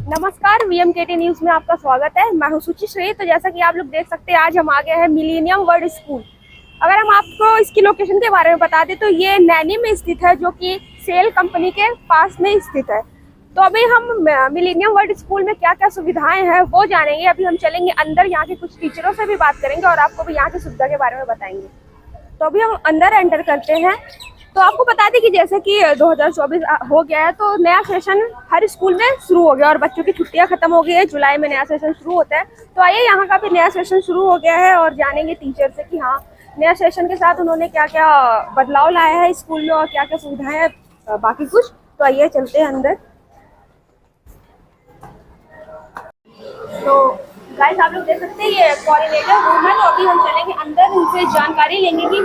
नमस्कार, वीएमकेटी न्यूज में आपका स्वागत है। मैं हूं सुचि श्री। तो जैसा कि आप लोग देख सकते हैं, आज हम आ गए हैं मिलेनियम वर्ल्ड स्कूल। अगर हम आपको इसकी लोकेशन के बारे में बता दें तो ये नैनी में स्थित है, जो कि सेल कंपनी के पास में स्थित है। तो अभी हम मिलेनियम वर्ल्ड स्कूल में क्या क्या सुविधाएं हैं वो जानेंगे। अभी हम चलेंगे अंदर, यहाँ के कुछ टीचरों से भी बात करेंगे और आपको भी यहाँ की सुविधा के बारे में बताएंगे। तो अभी हम अंदर एंटर करते हैं। तो आपको बता दें कि जैसे कि 2024 हो गया है, तो नया सेशन हर स्कूल में शुरू हो गया और बच्चों की छुट्टियां खत्म हो गई है। जुलाई में नया सेशन शुरू होता है। तो आइए, यहाँ का भी नया सेशन शुरू हो गया है और जानेंगे टीचर से कि हाँ, नया सेशन के साथ उन्होंने क्या क्या बदलाव लाया है स्कूल में और क्या क्या सुविधाएं हैं, बाकी कुछ। तो आइए चलते हैं अंदर। तो गाइस, आप लोग देख सकते हैं ये कोऑर्डिनेटर रूम है। तो अभी हम चलेंगे अंदर, उनसे जानकारी लेंगे कि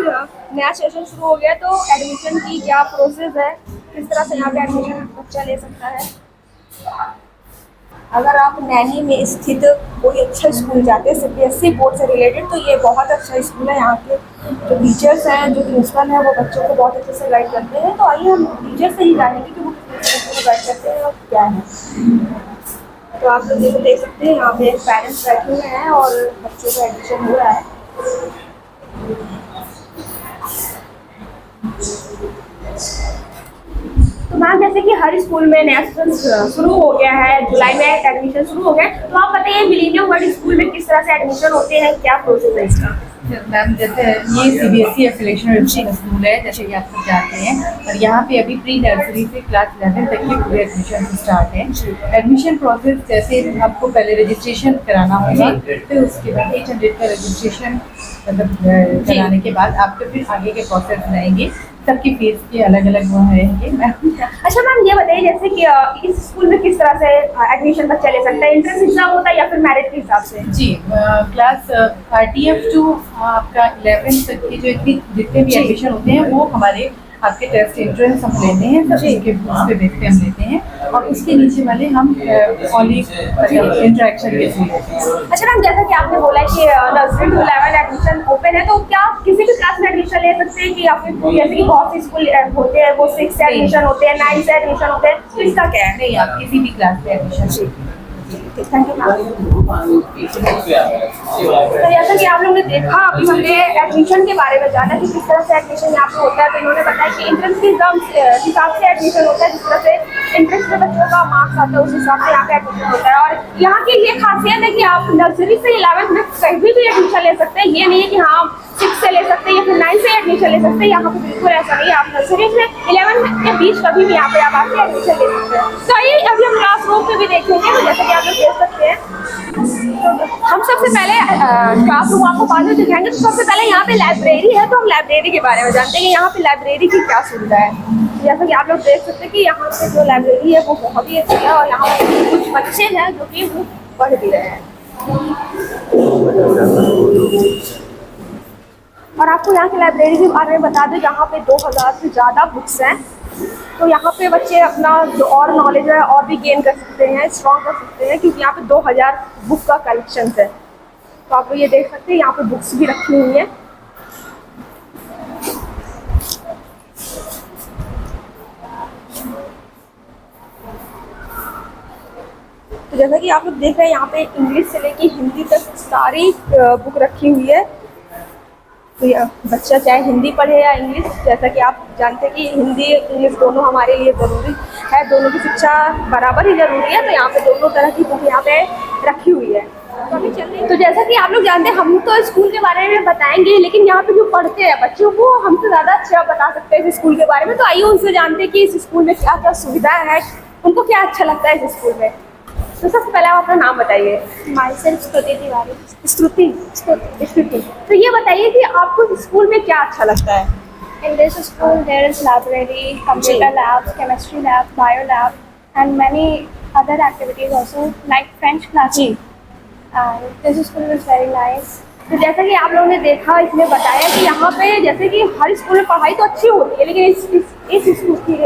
नया सेशन शुरू हो गया तो एडमिशन की क्या प्रोसेस है, किस तरह से यहाँ पे एडमिशन बच्चा ले सकता है। अगर आप नैनी में स्थित कोई अच्छा स्कूल जाते हैं सीबीएसई बोर्ड से रिलेटेड, तो ये बहुत अच्छा स्कूल है। यहाँ के जो टीचर्स हैं, जो प्रिंसिपल हैं, वो बच्चों को बहुत अच्छे से गाइड करते हैं। तो आइए हम टीचर से ही जानेंगे कि वो किस तरह से गाइड करते हैं और क्या है। तो आप लोग देख सकते हैं, यहाँ पे पेरेंट्स बैठे हुए हैं और बच्चों का एडमिशन हो रहा है। तो मैम, जैसे कि हर स्कूल में नया सेशन शुरू हो गया है, जुलाई में एडमिशन शुरू हो गया, तो आप बताइए मिलेनियम वर्ल्ड स्कूल में किस तरह से एडमिशन होते हैं, क्या प्रोसेस है इसका। मैम, जैसे ये सीबीएसई एफिलिएशन स्कूल है, जैसे कि आप सब जानते हैं, और यहाँ पे अभी प्री नर्सरी से क्लास 11 तक के पूरे एडमिशन स्टार्ट है। एडमिशन प्रोसेस जैसे आपको पहले रजिस्ट्रेशन कराना होगा, फिर उसके बाद 800 का रजिस्ट्रेशन मतलब कराने के बाद आपके फिर आगे के प्रोसेस रहेंगे। सबकी फीस के अलग अलग वो रहेंगे। अच्छा मैम, ये बताइए जैसे कि इस स्कूल में किस तरह से एडमिशन बच्चा ले सकता है, एंट्रेंस एग्जाम होता है या फिर मेरिट के हिसाब से। जी, क्लास RTF टू आपका 11 तक के जो जितने भी एडमिशन होते हैं वो हमारे आपके टेस्ट एंट्रेंस हम लेते हैं, सब उसके बेस पे हम लेते हैं, और उसके नीचे वाले हम ओनली इंटरेक्शन के थ्रू लेते हैं। अच्छा मैम, जैसा कि आपने बोला कि नर्सरी टू 11 एडमिशन ओपन है, तो क्या किसी भी क्लास में एडमिशन ले सकते हैं कि या फिर जैसे कि बहुत से स्कूल होते हैं वो 6 से एडमिशन होते हैं, 9 से एडमिशन होते हैं, तो इसका क्या है। नहीं, आप किसी भी क्लास में एडमिशन। Thank you ma'am. तो जैसा कि आप लोगों ने देखा, अभी हमने एडमिशन के बारे में जाना कि किस तरह से एडमिशन यहाँ पे होता है। तो इन्होंने बताया कि एंट्रेंस के एग्जाम हिसाब से एडमिशन होता है, जिस तरह से एंट्रेंस में बच्चों का मार्क्स आता है उस हिसाब से यहाँ पे एडमिशन होता है। और यहाँ की ये खासियत है कि आप नर्सरी से 11th में कहीं भी एडमिशन ले सकते हैं। ये नहीं है कि हाँ 6 से ले सकते हैं या फिर 9 से एडमिशन ले सकते हैं, यहाँ पे बिल्कुल ऐसा नहीं है। आप नर्सरी से 11 के बीच कभी भी यहाँ पे आप आके एडमिशन ले सकते हैं। तो ये अभी हम क्लास रूम में भी देखेंगे। तो जैसे कि आप लोग देख सकते हैं, तो हम सबसे पहले क्लास रूम आपको बाद में दिखाएंगे। तो सबसे पहले यहाँ पे लाइब्रेरी है, तो हम लाइब्रेरी के बारे में जानते हैं कि यहाँ पे लाइब्रेरी की क्या सुविधा है। जैसा कि आप लोग देख सकते हैं कि यहाँ पे जो लाइब्रेरी है वो बहुत ही अच्छी है और यहाँ पे कुछ बच्चे हैं जो कि वो पढ़ भी रहे हैं। और आपको यहाँ की लाइब्रेरी के बारे में बता दें, यहाँ पे 2000 से ज़्यादा बुक्स हैं। तो यहाँ पे बच्चे अपना जो और नॉलेज है और भी गेन कर सकते हैं, स्ट्रॉन्ग कर सकते हैं, क्योंकि यहाँ पे 2000 बुक का कलेक्शन है। तो आप ये देख सकते हैं, यहाँ पे बुक्स भी रखी हुई हैं। तो जैसा कि आप लोग देख रहे हैं, यहाँ पे इंग्लिश से लेके हिंदी तक सारी बुक रखी हुई है। तो बच्चा चाहे हिंदी पढ़े या इंग्लिश, जैसा कि आप जानते हैं कि हिंदी इंग्लिश दोनों हमारे लिए ज़रूरी है, दोनों की शिक्षा बराबर ही ज़रूरी है। तो यहाँ पे दोनों तरह की बुक यहाँ पे रखी हुई है। तो अभी चलिए, तो जैसा कि आप लोग जानते हैं, हम तो स्कूल के बारे में बताएंगे, लेकिन यहाँ पे जो पढ़ते हैं बच्चों को हमसे ज़्यादा अच्छा बता सकते हैं इस स्कूल के बारे में। तो आइए उनसे जानते हैं कि इस स्कूल में क्या क्या सुविधा है, उनको क्या अच्छा लगता है इस स्कूल में। तो सबसे पहले आप अपना नाम बताइए। माई सेल्फ स्तुति तिवारी। स्तुति। तो ये बताइए कि आपको स्कूल में क्या अच्छा लगता है। In this school there is library, computer labs, chemistry lab, bio lab, and many other activities also like French classes. And this school is very nice. तो जैसा कि आप लोगों ने देखा, इसमें बताया कि यहाँ पे जैसे कि हर स्कूल में पढ़ाई तो अच्छी होती है, लेकिन इस स्कूल की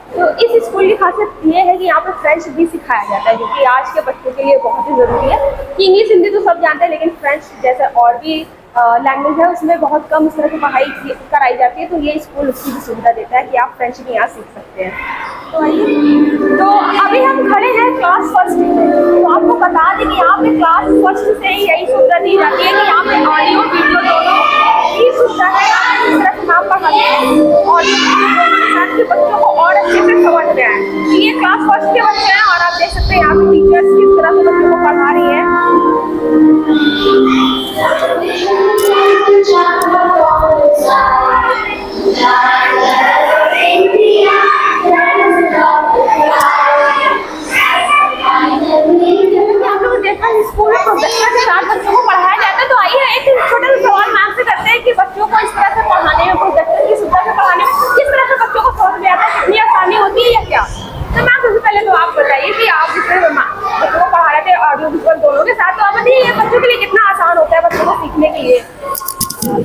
तो इस स्कूल की खासियत ये है कि यहाँ पे फ्रेंच भी सिखाया जाता है, जो कि आज के बच्चों के लिए बहुत ही ज़रूरी है। कि इंग्लिश हिंदी तो सब जानते हैं, लेकिन फ्रेंच जैसे और भी लैंग्वेज है उसमें बहुत कम इस तरह की पढ़ाई कराई जाती है। तो ये स्कूल उसकी भी सुविधा देता है कि आप फ्रेंच भी यहाँ सीख सकते हैं। तो अभी हम खड़े हैं क्लास फर्स्ट यहाँ पे क्लास फर्स्ट से ही यही सुविधा दी जाती है कि यहाँ पे ऑडियो वीडियो दोनों की सुविधा है। यहाँ पे जिस तरह से मैम पढ़ाते हैं ऑडियो वीडियो दोनों के साथ कि बच्चों को और अच्छे से समझ में आए। तो ये क्लास फर्स्ट के बच्चे हैं और आप देख सकते हैं यहाँ पे टीचर्स किस तरह से बच्चों को पढ़ा रही है। स्कूल में प्रोजेक्टर के साथ बच्चों को पढ़ाया जाता है। तो आइए एक छोटा सा सवाल मैम से करते हैं कि बच्चों को इस तरह से पढ़ाने में, प्रोजेक्टर की सुविधा से पढ़ाने में किस तरह से बच्चों को समझ में आता है, कितनी आसानी होती है या क्या? तो मैम सबसे पहले तो आप बताइए कि आप जिस तरह बच्चों को पढ़ा रहे थे ऑडियो विजुअल दोनों के साथ, तो आप बताइए ये बच्चों के लिए कितना आसान होता है बच्चों को सीखने के लिए?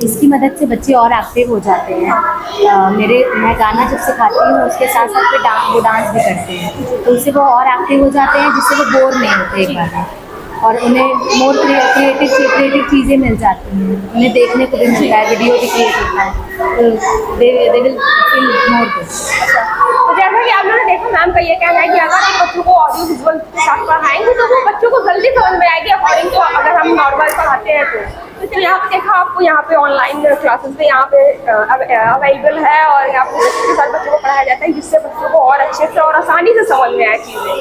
इसकी मदद से बच्चे और एक्टिव हो जाते हैं। मैं गाना जब सिखाती हूँ उसके साथ साथ वो डांस भी करते हैं, तो उससे वो और एक्टिव हो जाते हैं, जिससे वो बोर नहीं होते एक बार में, और उन्हें मोर क्रिएटिव चीज़ें मिल जाती हैं, उन्हें देखने को भी मिलता है, वीडियो भी क्रिएट होता है, तो they will feel more good. तो जैसा कि आप लोगों ने देखा मैम का ये कहना है कि अगर हम बच्चों को ऑडियो विजुअल के साथ पढ़ाएंगे तो वो बच्चों को जल्दी समझ में आएगी अकॉर्डिंग टू अगर हम नॉर्मल पढ़ाते हैं तो यहाँ पे देखा आपको यहाँ पे ऑनलाइन क्लासेस में यहाँ पे अवेलेबल है और यहाँ पे के साथ बच्चों को पढ़ाया जाता है जिससे बच्चों को और अच्छे से और आसानी से समझ में आए चीज़ें।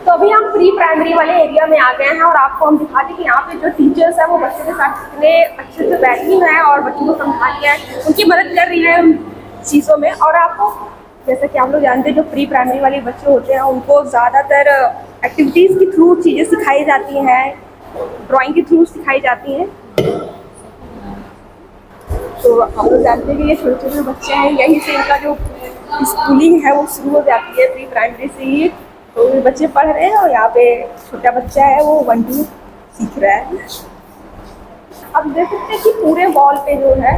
तो अभी हम प्री प्राइमरी वाले एरिया में आ गए हैं और आपको हम दिखा दें कि यहाँ पे जो टीचर्स हैं वो बच्चों के साथ कितने अच्छे से बैठी हैं और बच्चों को समझा रही है, उनकी मदद कर रही है चीज़ों में। और आपको जैसा कि आप लोग जानते हैं जो प्री प्राइमरी वाले बच्चे होते हैं उनको ज़्यादातर एक्टिविटीज़ के थ्रू चीज़ें सिखाई जाती हैं, ड्राइंग के थ्रू सिखाई जाती हैं। तो आप लोग जानते हैं कि ये छोटे छोटे बच्चे हैं, यहीं से इनका जो स्कूलिंग है वो शुरू हो जाती है प्री प्राइमरी से ही। तो ये बच्चे पढ़ रहे हैं और यहाँ पे छोटा बच्चा है वो 1-2 सीख रहा है। अब देख सकते हैं कि पूरे वॉल पे जो है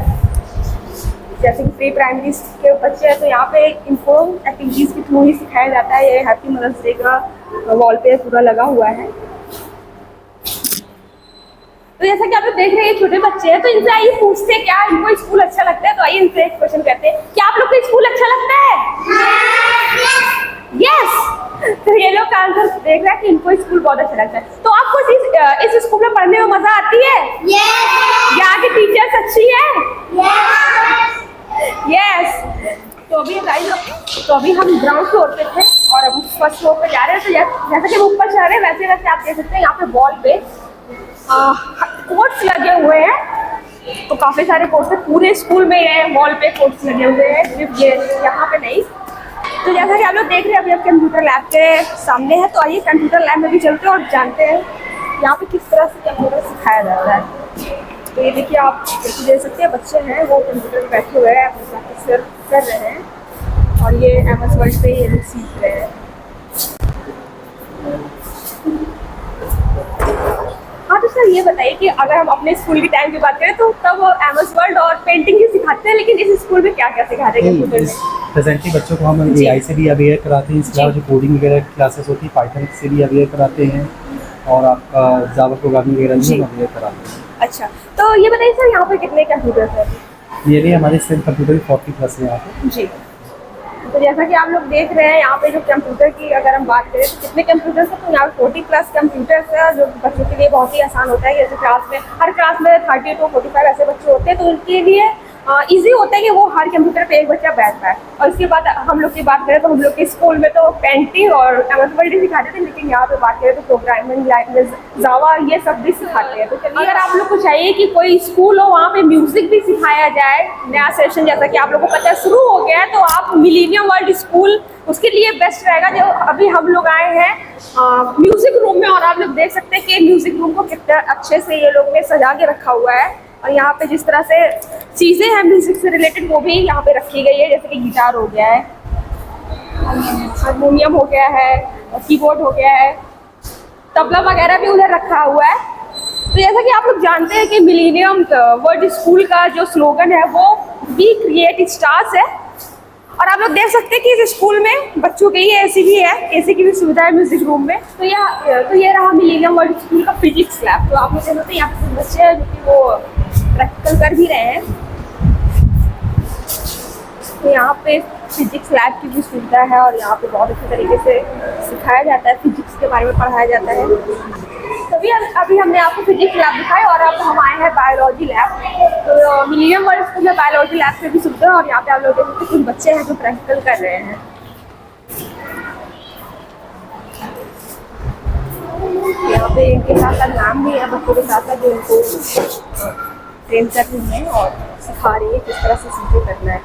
जैसे कि प्री प्राइमरी के बच्चे हैं तो यहाँ पे इनको एक्टिविटीज़ के थ्रू ही सिखाया जाता है। ये हैप्पी मदर्स डे का वॉल पे पूरा लगा हुआ है। तो जैसा कि आप लोग देख रहे हैं छोटे बच्चे हैं तो इनसे आइए पूछते हैं क्या इनको स्कूल अच्छा लगता है। तो आइए इनसे एक क्वेश्चन करते हैं, क्या आप लोग को स्कूल अच्छा लगता है? यस। तो ये लोग का आंसर देख रहे हैं कि इनको स्कूल बहुत अच्छा लगता है। तो आपको इस स्कूल में पढ़ने में मजा आती है? यहाँ की टीचर्स अच्छी है? यस। तो अभी हम ग्राउंड फ्लोर पे थे और अब फर्स्ट फ्लोर पे जा रहे हैं। तो जैसा कि हम ऊपर चढ़ रहे हैं वैसे वैसे आप देख सकते हैं यहाँ पे वॉल पे कोट्स लगे हुए हैं। तो काफ़ी सारे कोट्स हैं, पूरे स्कूल में ये वॉल पे कोट्स लगे हुए हैं, सिर्फ ये यहाँ पे नहीं। तो जैसा कि आप लोग देख रहे हैं अभी आप कंप्यूटर लैब के सामने है। तो आइए कंप्यूटर लैब में भी चलते हैं और जानते हैं यहाँ पे किस तरह से कंप्यूटर सिखाया जाता है। तो ये देखिए आप देख सकते हैं बच्चे हैं वो कंप्यूटर में बैठे हुए हैं, अपनी प्रैक्टिस कर रहे हैं और ये MS वर्ड से ये लोग सीख रहे हैं। हाँ तो सर ये बताइए कि अगर हम अपने स्कूल के टाइम की बात करें तो तब MS वर्ड और पेंटिंग ही सिखाते हैं, लेकिन इस स्कूल में क्या क्या सिखाते हैं कंप्यूटर में? प्रेजेंटली बच्चों को हम AI से भी अवेयर कराते हैं, इसके अलावा जो कोडिंग वगैरह क्लासेस होती है पाइथन से भी अवेयर कराते हैं और आपका जावा प्रोग्रामिंग वगैरह भी हम अवेयर कराते हैं। अच्छा तो ये बताइए सर यहाँ पे कितने कंप्यूटर हैं? मेरे हमारे सिर्फ कंप्यूटर 40+ है यहाँ पे। जी। तो जैसा कि आप लोग देख रहे हैं यहाँ पे जो कंप्यूटर की अगर हम बात करें तो कितने कंप्यूटर्स हैं, तो यहाँ 40+ कंप्यूटर्स है जो बच्चों के लिए बहुत ही आसान होता है। जैसे हर क्लास में 30 to 45 ऐसे बच्चे होते हैं तो उनके लिए इजी होता है कि वो हर कंप्यूटर पे एक बच्चा बैठ पाए। और इसके बाद हम लोग की बात करें तो हम लोग के स्कूल में तो पेंटिंग और MS वर्ड ही सिखाते थे, लेकिन यहाँ पे बात करें तो प्रोग्रामिंग लैंग्वेज जावा ये सब भी सिखाते हैं। तो चलिए अगर आप लोग को चाहिए कि कोई स्कूल हो वहाँ पे म्यूजिक भी सिखाया जाए, नया सेशन जैसा कि आप लोग को पता है शुरू हो गया है, तो आप मिलेनियम वर्ल्ड स्कूल उसके लिए बेस्ट रहेगा। जो अभी हम लोग आए हैं म्यूजिक रूम में और आप लोग देख सकते हैं कि म्यूजिक रूम को कितना अच्छे से ये लोग ने सजा के रखा हुआ है और यहाँ पे जिस तरह से चीज़ें हैं म्यूजिक से रिलेटेड वो भी यहाँ पे रखी गई है। जैसे कि गिटार हो गया है, हारमोनियम हो गया है, कीबोर्ड हो गया है, तबला वगैरह भी उधर रखा हुआ है। तो जैसा कि आप लोग जानते हैं कि मिलेनियम वर्ल्ड स्कूल का जो स्लोगन है वो वी क्रिएट स्टार्स है। और आप लोग देख सकते हैं कि इस स्कूल में बच्चों के लिए AC भी है, AC की भी सुविधा है म्यूजिक रूम में। तो ये रहा मिलेनियम वर्ल्ड स्कूल का फिजिक्स लैब। तो आप लोग देख सकते हैं यहाँ पे कुछ बच्चे हैं जो कि वो प्रैक्टिकल कर भी रहे हैं। तो यहाँ पे फिजिक्स लैब की भी सुविधा है और यहाँ पे बहुत अच्छे तरीके से सिखाया जाता है, फिजिक्स के बारे में पढ़ाया जाता है। तभी अभी हमने आपको फिजिक्स लैब दिखाया और अब हम आए हैं बायोलॉजी लैब। तो मिलेनियम वर्ल्ड स्कूल में बायोलॉजी लैब से भी सुविधा है और यहाँ पे आप लोग देख सकते हैं कुछ बच्चे हैं जो प्रैक्टिकल कर रहे हैं। यहाँ पे इनके साथ साथ मैम भी है बच्चों के साथ साथ जो इनको ट्रेन कर रही हैं और सिखा रही है किस तरह से चीज़ें करना है।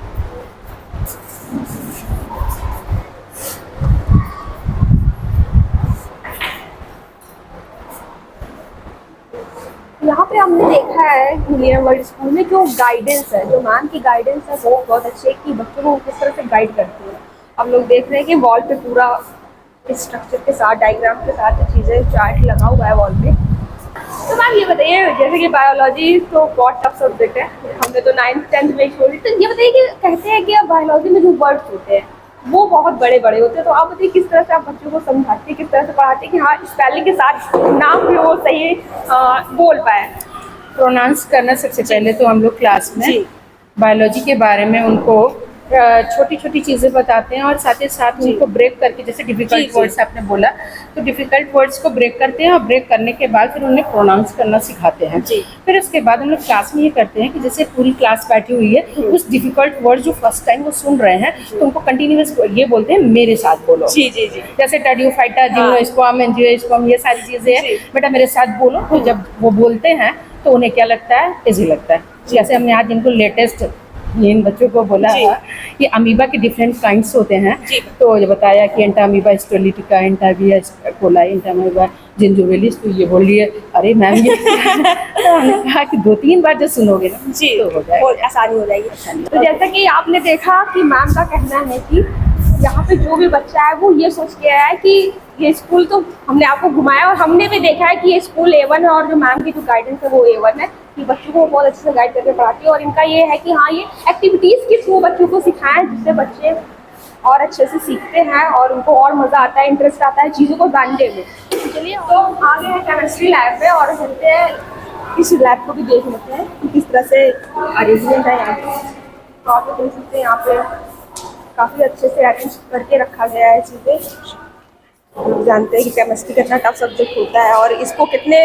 यहाँ पे हमने देखा है मिलेनियम वर्ल्ड स्कूल में जो गाइडेंस है, जो मैम की गाइडेंस है वो बहुत अच्छी है कि बच्चों को किस तरह से गाइड करती है। हम लोग देख रहे हैं कि वॉल पे पूरा स्ट्रक्चर के साथ, डायग्राम के साथ चीज़ें, चार्ट लगा हुआ है वॉल पे। तो मैम ये बताइए, जैसे कि बायोलॉजी तो बहुत टफ सब्जेक्ट है, हमने तो 9th 10th में छोड़ी, तो ये बताइए कि कहते हैं कि अब बायोलॉजी में जो वर्ड्स होते हैं वो बहुत बड़े बड़े होते हैं, तो आप बताइए किस तरह से आप बच्चों को समझाते हैं, किस तरह से पढ़ाते हैं कि हाँ स्पेलिंग के साथ नाम भी वो सही बोल पाए। प्रोनाउंस करना सबसे पहले तो हम लोग क्लास में बायोलॉजी के बारे में उनको छोटी छोटी चीज़ें बताते हैं और साथ ही साथ उनको ब्रेक करके, जैसे डिफ़िकल्ट वर्ड्स आपने बोला, तो डिफ़िकल्ट वर्ड्स को ब्रेक करते हैं और ब्रेक करने के बाद फिर उन्हें प्रोनाउंस करना सिखाते हैं। फिर उसके बाद हम लोग क्लास में ये करते हैं कि जैसे पूरी क्लास बैठी हुई है, उस डिफ़िकल्ट वर्ड जो फर्स्ट टाइम वो सुन रहे हैं तो उनको कंटिन्यूअस ये बोलते हैं मेरे साथ बोलो। जैसे टर्डियोफाइटा, जिम्नोस्पर्म, एंजियोस्पर्म, ये सारी चीज़ें हैं, बेटा मेरे साथ बोलो। तो जब वो बोलते हैं तो उन्हें क्या लगता है, इजी लगता है। जैसे हमने आज इनको लेटेस्ट इन बच्चों को बोला है कि अमीबा के डिफरेंट काइंड्स होते हैं, तो ये बताया कि एंटा अमीबा स्टोलिटिका, एंटाविया कोलाई, एंटा अमीबा जिंजोवेलिस, तो ये बोल लिए अरे मैम ये तो हमने कहा कि 2-3 बार जब सुनोगे ना तो हो जाएगा, बहुत आसानी हो जाएगी। तो जैसा कि आपने देखा कि मैम का कहना है कि यहाँ पे जो भी बच्चा है वो ये सोच के आया है कि ये स्कूल, तो हमने आपको घुमाया और हमने भी देखा है कि ये स्कूल A1 है और जो मैम की जो गाइडेंस है वो A1 है कि बच्चों को बहुत अच्छे से गाइड करके पढ़ाती है। और इनका ये है कि हाँ ये एक्टिविटीज़ के थ्रू बच्चों को सिखाएं जिससे बच्चे और अच्छे से सीखते हैं और उनको और मज़ा आता है, इंटरेस्ट आता है चीज़ों को जानने में। चलिए तो आगे है केमिस्ट्री लैब में और चलते हैं इस लैब को भी देख लेते हैं कि किस तरह से अरेंजमेंट है यहाँ पे। तो आप देख सकते हैं यहाँ पे काफ़ी अच्छे से अरेंज करके रखा गया है चीज़ें। लोग जानते हैं कि केमिस्ट्री कितना टफ सब्जेक्ट होता है और इसको कितने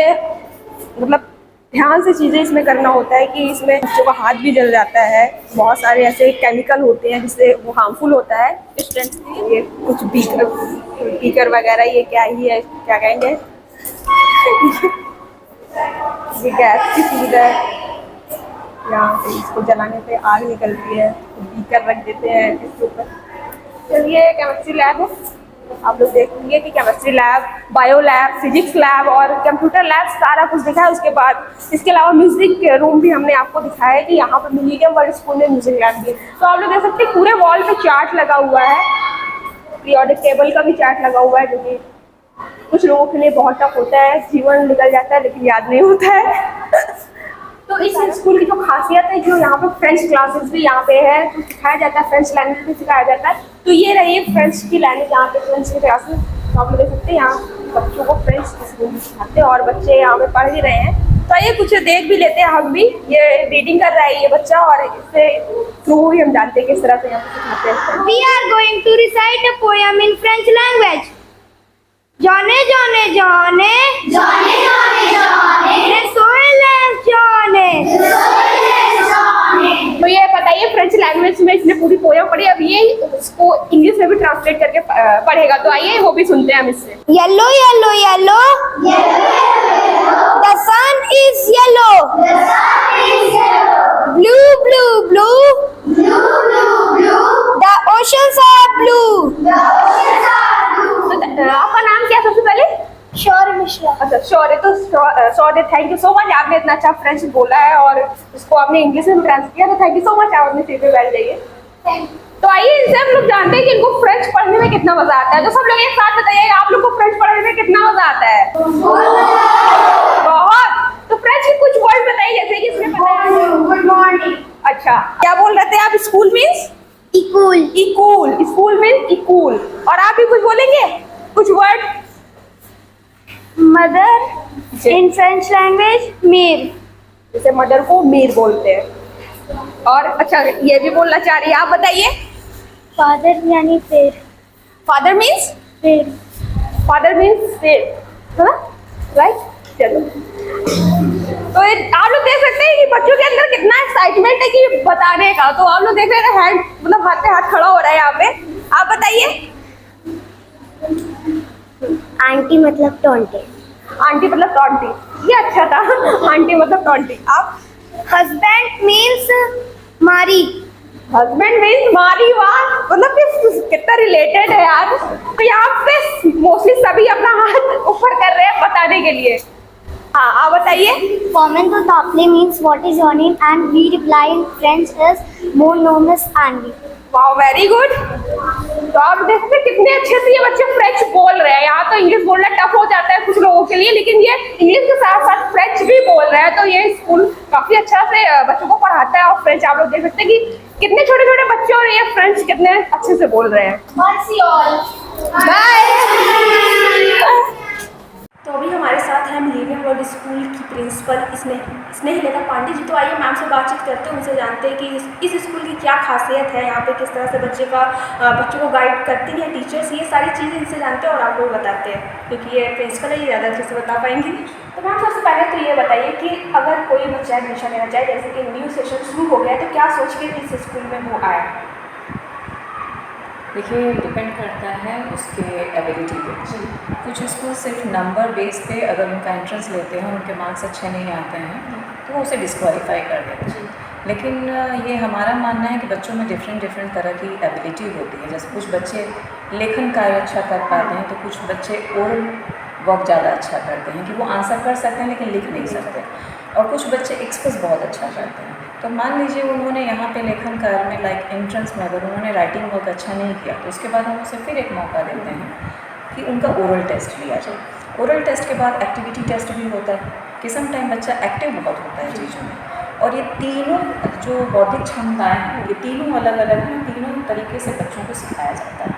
मतलब ध्यान से चीज़ें इसमें करना होता है कि इसमें बच्चों का हाथ भी जल जाता है। बहुत सारे ऐसे केमिकल होते हैं जिससे वो हार्मफुल होता है स्टूडेंट्स के लिए। कुछ बीकर वगैरह, ये क्या ही है, क्या कहेंगे, ये गैस की चीज़ है, यहाँ पे इसको जलाने पे आग निकलती है, तो बीकर रख देते हैं इसके ऊपर। चलिए केमिस्ट्री लैब है, आप लोग देखेंगे कि chemistry lab, bio lab, physics lab और कंप्यूटर लैब सारा कुछ दिखा है। उसके बाद इसके अलावा म्यूजिक रूम भी हमने आपको दिखाया है कि यहाँ पर मिलेनियम वर्ल्ड स्कूल में म्यूजिक लैब भी है। तो आप लोग देख सकते हैं पूरे वॉल पे चार्ट लगा हुआ है, पीरियोडिक टेबल का भी चार्ट लगा हुआ है, जो कि कुछ लोगों के लिए बहुत टफ होता है, जीवन निकल जाता है लेकिन याद नहीं होता है। तो इस स्कूल की जो खासियत है, जो यहाँ पे फ्रेंच क्लासेस भी यहाँ पे है, तो सिखाया जाता है, फ्रेंच लैंग्वेज भी सिखाया जाता है। तो ये रही फ्रेंच की लैंग्वेज, यहाँ पे फ्रेंच की क्लासेस। तो आप लोग देख सकते हैं यहाँ बच्चों को फ्रेंच स्कूल में सिखाते हैं और बच्चे यहाँ पे पढ़ भी रहे हैं। तो ये कुछ देख भी लेते हैं हम भी, ये रीडिंग कर रहा है ये बच्चा और इससे थ्रू ही हम जानते हैं किस तरह से यहाँ पे सिखाते हैं। We are going to recite a poem in French language. जाने जाने जाने जाने जाने जाने ले सोएलेस जाने तो ये बताइए फ्रेंच लैंग्वेज में इसने पूरी पोएम पढ़ी, अब ये इसको इंग्लिश में भी ट्रांसलेट करके पढ़ेगा। तो आइए वो भी सुनते हैं हम इससे। Yellow yellow yellow the sun is yellow blue blue blue the oceans are blue तो आपका नाम क्या है सबसे पहले? शौर्य मिश्रा। अच्छा शौर्य, तो शौर्य थैंक यू सो मच, आपने इतना अच्छा फ्रेंच बोला है और इसको आपने इंग्लिश में ट्रांसलेट किया, तो थैंक यू सो मच। आप अपने सीट पे बैठ जाइए। तो आइए इनसे हम लोग जानते हैं कि इनको फ्रेंच पढ़ने में कितना मजा आता है। तो सब लोग एक साथ बताइए आप लोग को फ्रेंच पढ़ने में कितना मजा आता है? बहुत। तो फ्रेंच के कुछ वर्ड बताइए, जैसे कि इसमें गुड मॉर्निंग। अच्छा क्या बोल रहे थे आप? स्कूल मीन्स इकूल। इकूल, स्कूल मीन्स इकूल। और आप भी कुछ बोलेंगे, कुछ word? Mother in French language मेर, जैसे मदर को मीर बोलते हैं। और अच्छा ये भी बोलना चाह रही है, आप बताइए। फादर यानी पेड़। फादर मीन्स पेड़। फादर मीन्स पेड़, है ना, राइट। चलो तो आप लोग देख सकते हैं कि बच्चों के अंदर कितना एक्साइटमेंट है कि बताने का। तो आप लोग देख रहे हैं हैंड मतलब हाथ पे हाथ खड़ा हो रहा है यहाँ पे। आप बताइए। आंटी मतलब टोंटे। आंटी मतलब टॉन्टी, ये अच्छा था। आंटी मतलब टॉन्टी। आप। हस्बैंड मीन्स मारी। हस्बैंड मीन्स मारी, वाह, मतलब कि कितना रिलेटेड है यार। तो यहाँ पे मोस्टली सभी अपना हाथ ऊपर कर रहे हैं बताने के लिए। हाँ आप बताइए। Comment on Taple means what is your name and we reply in French is more known as Andy. Wow very good. तो आप देखते हैं कितने अच्छे से ये बच्चे फ्रेंच बोल रहे हैं। यहाँ तो इंग्लिश बोलना टफ हो जाता है कुछ लोगों के लिए, लेकिन ये इंग्लिश के साथ साथ फ्रेंच भी बोल रहे हैं। तो ये स्कूल काफी अच्छा से बच्चों को पढ़ाता है। और फ्रेंच आप लोग देख सकते हैं कि कितने छोटे छोटे बच्चे और ये फ्रेंच कितने अच्छे से बोल रहे हैं। बाय। तो अभी हमारे साथ हैं मिलेनियम वर्ल्ड स्कूल की प्रिंसिपल स्नेहलता पांडे जी। तो आइए मैम से बातचीत करते हैं, उनसे जानते हैं कि इस स्कूल की क्या खासियत है, यहाँ पे किस तरह से बच्चों को गाइड करती हैं टीचर्स। ये सारी चीज़ें इनसे जानते हैं और आपको बताते हैं, क्योंकि ये प्रिंसिपल है, ये ज़्यादा अच्छे से बता पाएंगी। तो मैम सबसे पहले तो ये बताइए कि अगर कोई बच्चा एडमिशन लेना चाहे, जैसे कि न्यू सेशन शुरू हो गया, तो क्या सोच के इस स्कूल में वो आया? देखिए डिपेंड करता है उसके एबिलिटी पे। कुछ स्कूल सिर्फ नंबर बेस पे अगर उनका एंट्रेंस लेते हैं, उनके मार्क्स अच्छे नहीं आते हैं तो वो उसे डिस्क्वालीफाई कर देते हैं। लेकिन ये हमारा मानना है कि बच्चों में डिफरेंट तरह की एबिलिटी होती है। जैसे कुछ बच्चे लेखन कार्य अच्छा कर पाते हैं, तो कुछ बच्चे ओरल वर्क ज़्यादा अच्छा करते हैं कि वो आंसर कर सकते हैं लेकिन लिख नहीं सकते, और कुछ बच्चे एक्सप्रेस बहुत अच्छा करते हैं। तो मान लीजिए उन्होंने यहाँ पे लेखन कार्य में लाइक एंट्रेंस में अगर उन्होंने राइटिंग वर्क अच्छा नहीं किया, तो उसके बाद हम उसे फिर एक मौका देते हैं कि उनका ओरल टेस्ट लिया जाए। ओरल टेस्ट के बाद एक्टिविटी टेस्ट भी होता है कि सम टाइम बच्चा एक्टिव बहुत होता है चीज़ों में। और ये तीनों जो बौद्धिक क्षमताएँ हैं, ये तीनों अलग अलग हैं, तीनों तरीके से बच्चों को सिखाया जाता है।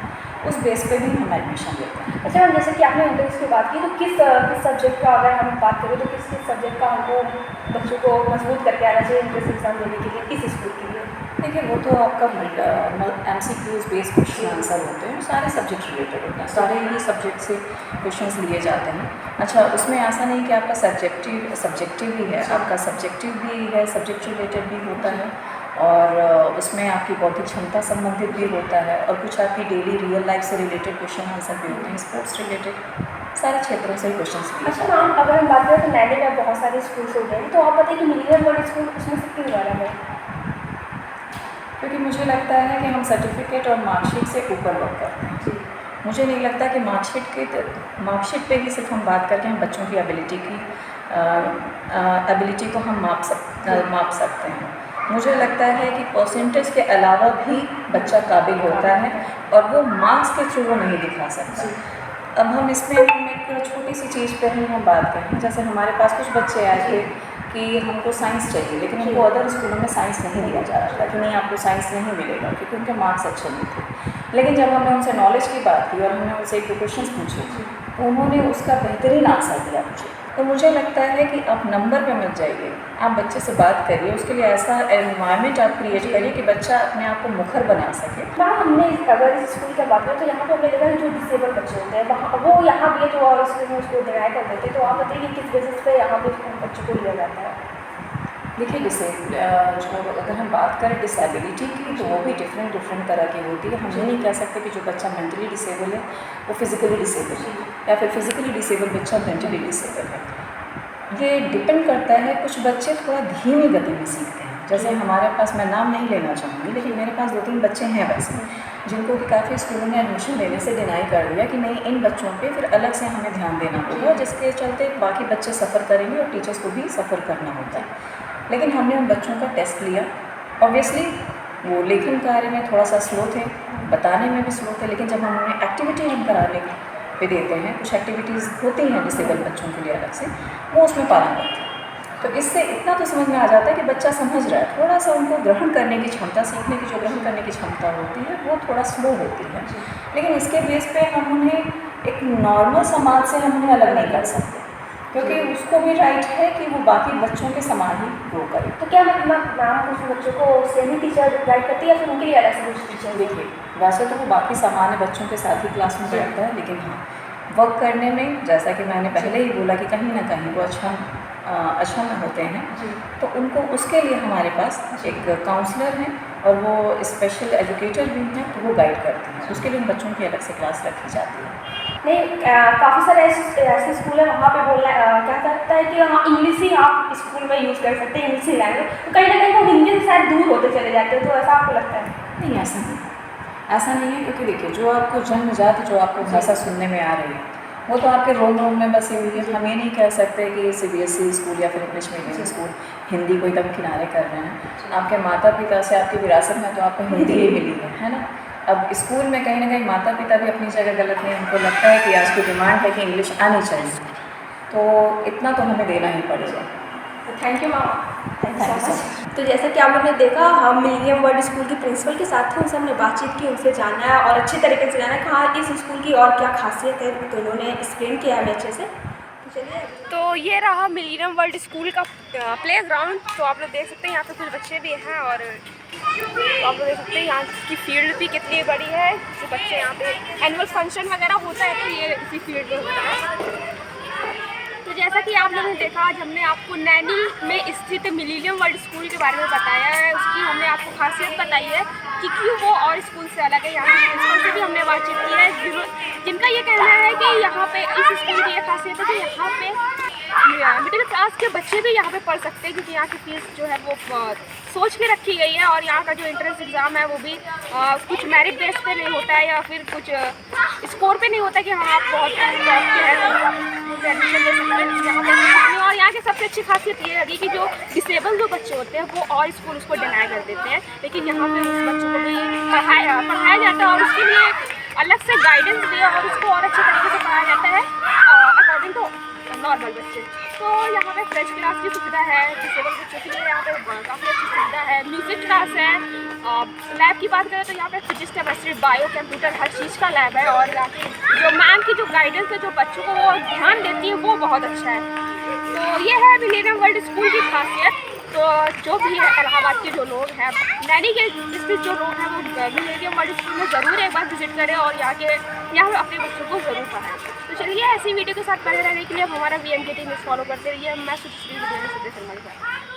उस बेस पे भी हम एडमिशन लेते हैं। अच्छा मैम, जैसे कि आपने इंग्लिश की बात की, तो किस सब्जेक्ट का अगर हम बात करें तो किस सब्जेक्ट का हमको बच्चों को मजबूत करके आना चाहिए इंट्रेंस एग्जाम देने के लिए इस स्कूल के लिए? देखिए वो तो आपका MCQs बेस्ड क्वेश्चन आंसर होते हैं, सारे सब्जेक्ट रिलेटेड होते हैं, सारे ही सब्जेक्ट से क्वेश्चंस लिए जाते हैं। अच्छा उसमें ऐसा नहीं कि आपका सब्जेक्टिव भी है, आपका सब्जेक्टिव भी है, सब्जेक्ट रिलेटेड भी होता है, और उसमें आपकी बौद्धिक क्षमता संबंधित भी होता है, और कुछ आपकी डेली रियल लाइफ से रिलेटेड क्वेश्चन आंसर भी होते हैं, स्पोर्ट्स रिलेटेड सारे क्षेत्रों से क्वेश्चन लिए अच्छा मैम, अगर हम बात करें तो नैनी में बहुत सारे स्कूल्स हो गए हैं, तो आप बताइए कि मिलेनियम वर्ल्ड स्कूल उसमें से क्यों वाला है? क्योंकि मुझे लगता है कि हम सर्टिफिकेट और मार्कशीट से ऊपर वर्क करते हैं। मुझे नहीं लगता कि मार्कशीट पे ही सिर्फ हम बात करके हम बच्चों की एबिलिटी को हम माप सकते हैं। मुझे लगता है कि परसेंटेज के अलावा भी बच्चा काबिल होता है और वो मार्क्स के थ्रू वो नहीं दिखा सकता। अब हम इसमें हम एक छोटी सी चीज़ पे ही हम बात करें, जैसे हमारे पास कुछ बच्चे आए थे कि हमको साइंस चाहिए, लेकिन उनको अदर स्कूलों में साइंस नहीं दिया जा रहा था कि नहीं आपको साइंस नहीं मिलेगा क्योंकि उनके मार्क्स अच्छे नहीं थे। लेकिन जब हमने उनसे नॉलेज की बात की और हमने उनसे एक दो क्वेश्चन पूछे तो उन्होंने उसका बेहतरीन आंसर दिया मुझे। तो मुझे लगता है कि आप नंबर पे मत जाइए, आप बच्चे से बात करिए, उसके लिए ऐसा एनवायरनमेंट आप क्रिएट करिए कि बच्चा अपने आप को मुखर बना सके। मैम हमने अगर इस स्कूल की बात करें तो यहाँ पे हमने देखा कि जो डिसेबल बच्चे होते हैं वहाँ वो यहाँ भी जो और स्कूल में उसको डिनाई कर देते हैं, तो आप बताइए कि किस बेसिस पे यहाँ पे बच्चों को लिया जाता है? देखिए जो अगर हम बात करें डिसेबिलिटी की तो वो भी डिफरेंट तरह की होती है। हम ये नहीं कह सकते कि जो बच्चा मेंटली डिसेबल है वो फिज़िकली डिसेबल है या फिर फिज़िकली डिसेबल बच्चा मेंटली डिसेबल है। ये डिपेंड करता है, कुछ बच्चे थोड़ा धीमी गति में सीखते हैं। जैसे हमारे पास, मैं नाम नहीं लेना चाहूँगी, लेकिन मेरे पास 2-3 बच्चे हैं वैसे जिनको कि काफ़ी स्कूलों ने एडमिशन लेने से डिनाई कर दिया कि नहीं इन बच्चों पे फिर अलग से हमें ध्यान देना होगा, जिसके चलते बाकी बच्चे सफ़र करेंगे और टीचर्स को भी सफ़र करना होता है। लेकिन हमने उन बच्चों का टेस्ट लिया, ऑब्वियसली वो लेखन कार्य में थोड़ा सा स्लो थे, बताने में भी स्लो थे, लेकिन जब हम उन्हें एक्टिविटी हम कराने पे देते हैं, कुछ एक्टिविटीज़ होती हैं डिसेबल बच्चों के लिए अलग से, वो उसमें पारंगत थे। तो इससे इतना तो समझ में आ जाता है कि बच्चा समझ रहा है, थोड़ा सा उनको ग्रहण करने की क्षमता, सीखने की जो ग्रहण करने की क्षमता होती है वो थोड़ा स्लो होती है। लेकिन इसके बेस पे हम उन्हें एक नॉर्मल समाज से हम उन्हें अलग नहीं कर सकते। क्योंकि उसको भी राइट है कि वो बाकी बच्चों के समान ही ग्रो करे। तो क्या मतलब मैम कुछ बच्चों को सेम टीचर गाइड करती है या फिर उनके लिए अलग से कुछ टीचर? देखिए, वैसे तो वो बाकी सामान्य बच्चों के साथ ही क्लास में बैठता है, लेकिन हाँ वर्क करने में जैसा कि मैंने पहले ही बोला कि कहीं ना कहीं वो अच्छा में होते हैं, तो उनको उसके लिए हमारे पास एक काउंसलर हैं और वो स्पेशल एजुकेटर भी हैं, तो वो गाइड करते हैं। उसके लिए उन बच्चों की अलग से क्लास रखी जाती है। नहीं, काफ़ी सारे ऐसे स्कूल है वहाँ पे बोलना क्या करता है कि हाँ इंग्लिश ही आप स्कूल में यूज़ कर सकते हैं, इंग्लिश ही लैंग्वेज, तो कहीं ना कहीं वो हिंदी से शायद दूर होते चले जाते हैं, तो ऐसा आपको लगता है? नहीं, ऐसा नहीं है, क्योंकि देखिए जो आपको जन्मजात जो आपको भाषा सुनने में आ रही है वो तो आपके रोम में बसी हुई है। हम ये नहीं कह सकते कि CBSE स्कूल या फिर इंग्लिश मीडियम स्कूल हिंदी को एकदम किनारे कर रहे हैं। आपके माता पिता से आपकी विरासत में तो आपको हिंदी ही मिली है ना। अब स्कूल में कहीं ना कहीं माता पिता भी अपनी जगह गलत नहीं, उनको लगता है कि आज की डिमांड है कि इंग्लिश आनी चाहिए, तो इतना तो हमें देना ही पड़ेगा। Thank you mama, thank you so much. तो जैसा कि आप लोग ने देखा, हम मिलेनियम वर्ल्ड स्कूल के प्रिंसिपल के साथ थे, उनसे हमने बातचीत की, उनसे जाना है और अच्छे तरीके से जाना है कहाँ इस स्कूल की और क्या खासियत है, तो इन्होंने एक्सप्लेन किया हमें अच्छे से। तो ये रहा मिलेनियम वर्ल्ड स्कूल का प्ले ग्राउंड। तो आप लोग देख सकते हैं यहाँ पे कुछ बच्चे भी हैं और तो आप लोग देख सकते हैं यहाँ की फील्ड भी कितनी बड़ी है। जो बच्चे यहाँ पे एनुअल फंक्शन वगैरह होता है तो ये इसी फील्ड में होता है। तो जैसा कि आप लोगों ने देखा, आज हमने आपको नैनी में स्थित मिलेनियम वर्ल्ड स्कूल के बारे में बताया है। उसकी हमने आपको खासियत बताई है कि क्यों वो और स्कूल से अलग है। यहाँ के प्रिंसिपल से भी हमने बातचीत की है, जिनका ये कहना है कि यहाँ पे इस स्कूल की ये खासियत है कि यहाँ पे मिडिल क्लास के बच्चे भी यहाँ पे पढ़ सकते हैं, क्योंकि यहाँ की फीस जो है वो सोच के रखी गई है। और यहाँ का जो एंट्रेंस एग्ज़ाम है वो भी कुछ मेरिट बेस पे नहीं होता है या फिर कुछ स्कोर पे नहीं होता कि हाँ आप बहुत एडमिशन ले सकते हैं यहाँ पे। और यहाँ की सबसे अच्छी खासियत ये लगी कि जो डिसेबल जो बच्चे होते हैं वो और स्कूल उसको डिनाई कर देते हैं, लेकिन यहाँ पे उस बच्चों को भी पढ़ाया जाता है और उसके लिए अलग से गाइडेंस दिया और उसको और अच्छे तरीके से पढ़ाया जाता है अकॉर्डिंग टू नॉर्मल बच्चे। तो यहाँ पे फ्रेश क्लास की सुविधा है, डिसेबल बच्चों के लिए यहाँ पे काफ़ी अच्छी सुविधा है। म्यूजिक क्लास है। लैब की बात करें तो यहाँ पे फिजिक्स, केमिस्ट्री, बायो, कंप्यूटर हर चीज़ का लैब है। और जो मैम की जो गाइडेंस है, जो बच्चों को वो ध्यान देती है, वो बहुत अच्छा है। तो ये है मिलेनियम वर्ल्ड स्कूल की खासियत। तो जो भी है इलाहाबाद के जो लोग हैं, नैनी के स्थित जो लोग हैं, वो मिलेनियम वर्ल्ड स्कूल में ज़रूर एक बार विजिट करें और यहाँ अपने बच्चों को ज़रूर पढ़ाएं। तो चलिए ऐसी वीडियो के साथ बने रहने के लिए हमारा VMK टीम फॉलो करते रहिए। मैं सुचिश्री वीडियो में